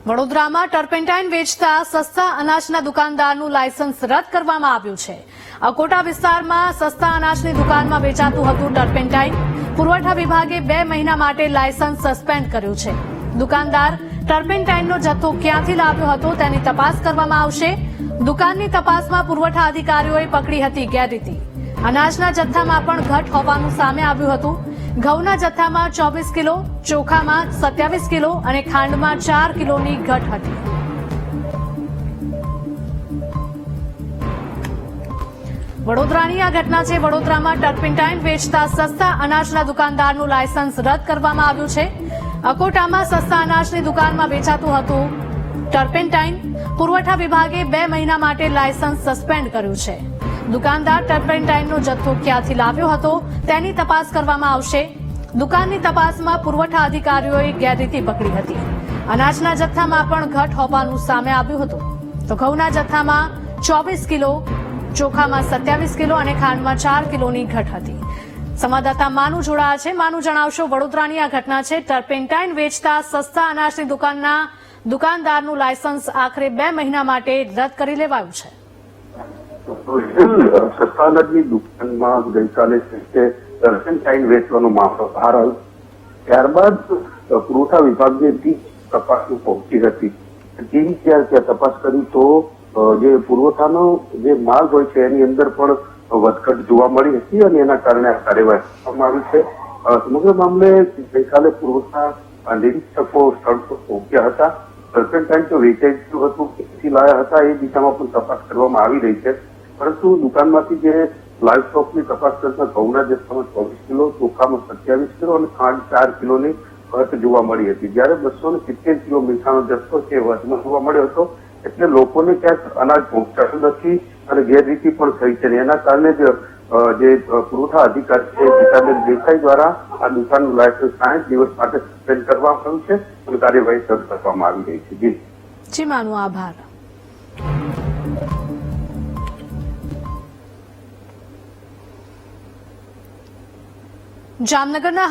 વડોદરામાં ટર્પેન્ટાઇન વેચતા સસ્તા અનાજના દુકાનદારનું લાયસન્સ રદ કરવામાં આવ્યું છે। અકોટા વિસ્તારમાં સસ્તા અનાજની દુકાનમાં વેચાતું હતું ટર્પેન્ટાઇન। પુરવઠા વિભાગે 2 મહિના માટે લાયસન્સ સસ્પેન્ડ કર્યું છે। દુકાનદાર ટર્પેન્ટાઇનનો જથ્થો ક્યાંથી લાવ્યો હતો તેની તપાસ કરવામાં આવશે। દુકાનની તપાસમાં પુરવઠા અધિકારીઓએ પકડી હતી ગેરરીતિ। અનાજના જથ્થામાં પણ ઘટ હોવાનું સામે આવ્યું હતું। ઘઉંના જથ્થામાં 24 કિલો, ચોખામાં 27 કિલો અને ખાંડમાં 4 કિલોની ઘટ હતી। વડોદરાની આ ઘટના છે। વડોદરામાં ટર્પેન્ટાઇન વેચતા સસ્તા અનાજના દુકાનદારનું લાયસન્સ રદ કરવામાં આવ્યું છે। અકોટામાં સસ્તા અનાજની દુકાનમાં વેચાતું હતું ટર્પેન્ટાઇન। પુરવઠા વિભાગે 2 મહિના માટે લાયસન્સ સસ્પેન્ડ કર્યું છે। દુકાનદાર ટર્પેન્ટાઇનનો જથ્થો ક્યાંથી લાવ્યો હતો તેની તપાસ કરવામાં આવશે। દુકાનની તપાસમાં પુરવઠા અધિકારીઓએ ગેરરીતિ પકડી હતી। અનાજના જથ્થામાં પણ ઘટ હોવાનું સામે આવ્યું હતું। તો ઘઉંના જથ્થામાં 24 કિલો, ચોખામાં 27 કિલો અને ખાંડમાં 4 કિલોની ઘટ હતી। સંવાદદાતા માનુ જોડાયા છે। માનુ, જણાવશો, વડોદરાની આ ઘટના છે। ટર્પેન્ટાઇન વેચતા સસ્તા અનાજની દુકાનના દુકાનદારનું લાયસન્સ આખરે 2 મહિના માટે રદ કરી લેવાયું છે। સસ્તા અનાજની દુકાનમાં ગઈકાલે ટર્પેન્ટાઇન વેચવાનો મામલો બહાર આવ્યો। ત્યારબાદ પુરવઠા વિભાગની ટીમ તપાસમાં પહોંચી હતી। ટીમ ત્યાં તપાસ કરી તો જે પુરવઠાનો જે માલ હોય છે એની અંદર પણ વધઘટ જોવા મળી હતી અને એના કારણે આ કાર્યવાહી કરવામાં આવી છે। સમગ્ર મામલે ગઈકાલે પુરવઠા નિરીક્ષકો સ્થળ પર પહોંચ્યા હતા। ટર્પેન્ટાઇન તો વેચાઈ ગયું હતું, ક્યાંથી લાયા હતા એ દિશામાં પણ તપાસ કરવામાં આવી રહી છે। પરંતુ દુકાનમાંથી જે લાઈવ સ્ટોકની તપાસ કરતા ઘઉંના જથ્થામાં 24 કિલો, ચોખામાં 27 કિલો અને ખાંડ 4 કિલોની ઘટ જોવા મળી હતી। જ્યારે 270 કિલો મીઠાનો જથ્થો છે વધમાં જોવા મળ્યો હતો। એટલે લોકોને ક્યાંક અનાજ પહોંચાડ્યું નથી અને ગેરરીતિ પણ થઈ છે। એના કારણે જ જે પુરવઠા અધિકારી છે ગીતાબેન દેસાઈ દ્વારા આ દુકાનનું લાયસન્સ 60 દિવસ માટે સસ્પેન્ડ કરવામાં આવ્યું છે અને કાર્યવાહી શરૂ કરવામાં આવી રહી છે। જી માનુ, આભાર। જામનગરના